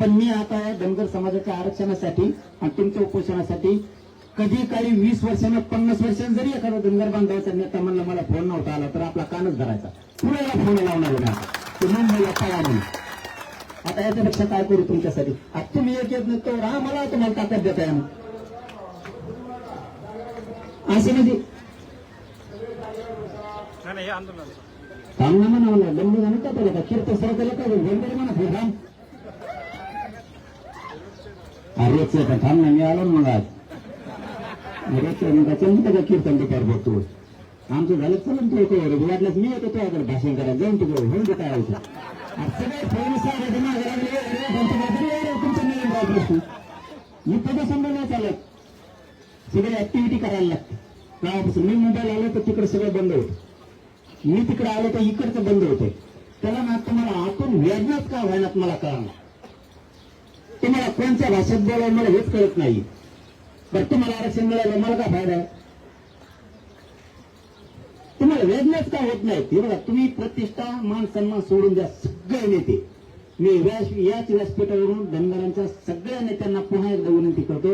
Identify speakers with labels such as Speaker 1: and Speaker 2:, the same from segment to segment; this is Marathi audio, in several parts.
Speaker 1: पण मी आता या धनगर समाजाच्या आरक्षणासाठी आणि तुमच्या उपोषणासाठी कधी काही 20 वर्षांना 50 वर्षांनी जरी एखादा धनगर बांधवाचा नेता म्हणला मला फोन नव्हता आला तर आपला कानच धरायचा, पुण्याला फोन लावणार नाही मुंबईला पळा म्हणून. आता याच्यापेक्षा काय करू तुमच्यासाठी? आता तुम्ही एक येत नाही तर मला तुम्हाला ताकद देता येणार असे म्हणजे थांब ना म्हणा बंद झालं का त्याला कीर्तन सर त्याला काय बंद म्हणा हे थांब रोजच येतात थांब ना मी आलो मग आज त्याच्या कीर्तन दुपार बघतो आमचं झालं चला तू वाटल्यास मी येतो तुझ्याकडे भाषण करायला जाऊन तू होऊन ते काय सगळे मी पदासंबंध नाही चालत, सगळे ऍक्टिव्हिटी करायला लागते. गावापासून मी मुंबईला आलो तर तिकडे सगळं बंद होतं, मी तिकडे आलो तर इकडचं बंद होतंय. त्याला ना तुम्हाला आतून वेदनाच का व्हायनात मला कळणार, तुम्हाला कोणत्या भाषेत बोलावं मला हेच कळत नाही. बरं तुम्हाला आरक्षण मिळालं मला काय फायदा आहे? तुम्हाला वेदनाच का होत नाही? हे बघा तुम्ही प्रतिष्ठा मान सन्मान सोडून द्या सगळे नेते. मी याच व्यासपीठावरून धनगरांच्या सगळ्या नेत्यांना पुन्हा एकदा विनंती करतो,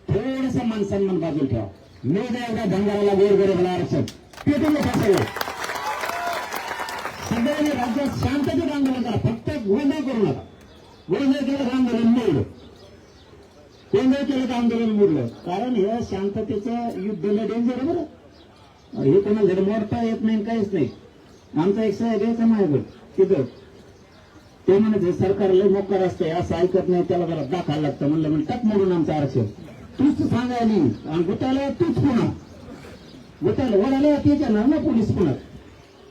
Speaker 1: थोडंसं मान सन्मान बाजूला ठेवा. मी द्या एवढ्या धनगराला गोरगरिबाला आरक्षण पेटून नका सगळ्यांनी राज्यात शांततेत आंदोलन करा, फक्त गोंधळ करू नका. गोंधळ केलं तर आंदोलन मोडलं, गोंधळ केलं तर आंदोलन मोडलं. कारण हे शांततेचं युद्ध डेंजर आहे बरं. हे कोणाला धडमोडता येत नाही काहीच नाही. आमचा एक साहेब यायचा माझ्याकडे तिथं ते म्हणायचे सरकारला मोकार असतंय असं ऐकत नाही त्याला जरा दाखवायला लागतं. म्हणलं टाक मोडून आमचं आरक्षण तूच सांगायला आणि गुताला तूच पुन्हा गुताला वडाला तेच येणार ना पोलीस पुन्हा.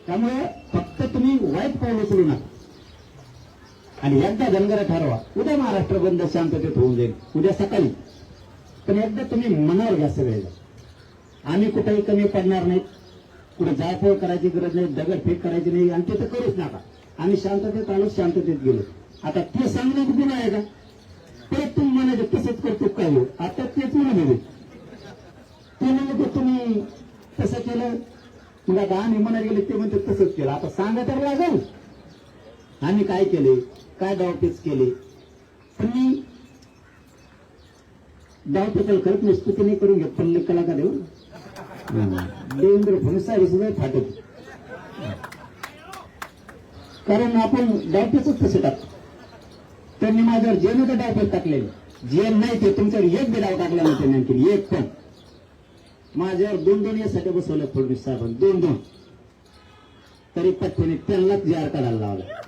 Speaker 1: त्यामुळे फक्त तुम्ही वाईट पाऊल उचलू नका आणि एकदा धनगर ठरवा. उद्या महाराष्ट्र बंद शांततेत होऊन जाईल उद्या सकाळी, पण एकदा तुम्ही मनावर घ्या सगळेजण. आम्ही कुठेही कमी पडणार नाहीत, कुठे जायफळ करायची गरज नाही, दगडफेक करायची नाही आणि ते तर करूच नका. आम्ही शांततेत आलो, शांततेत गेलो. आता ते सांगणं गुन्हा आहे का? परत तुम्ही म्हणायचं तसंच करतो काय हो? आता तेच म्हणत ते म्हणत तुम्ही तसं केलं, मग आता आम्ही म्हणायला गेले ते म्हणते तसंच केलं. आता सांगा तर लागेल आम्ही काय केले, काय डावपेच केले. पण मी डावपेचाला करत नसतो ते नाही करून घेत, पण कलाकार देऊ देवेंद्र फडणवीस सुद्धा फाटत. कारण आपण डावपेचच तसे टाकतो. त्यांनी माझ्यावर जेन तर डावपेच टाकलेले, जेन नाही ते तुमच्यावर एक बी डाव टाकला नाही त्यांनी, आणखी एक पण. माझ्यावर 2-2 यासाठी बसवलं फडणवीस साहेबांनी, 2-2 तरी पत्त्याने त्यांनाच जार काढायला लावला.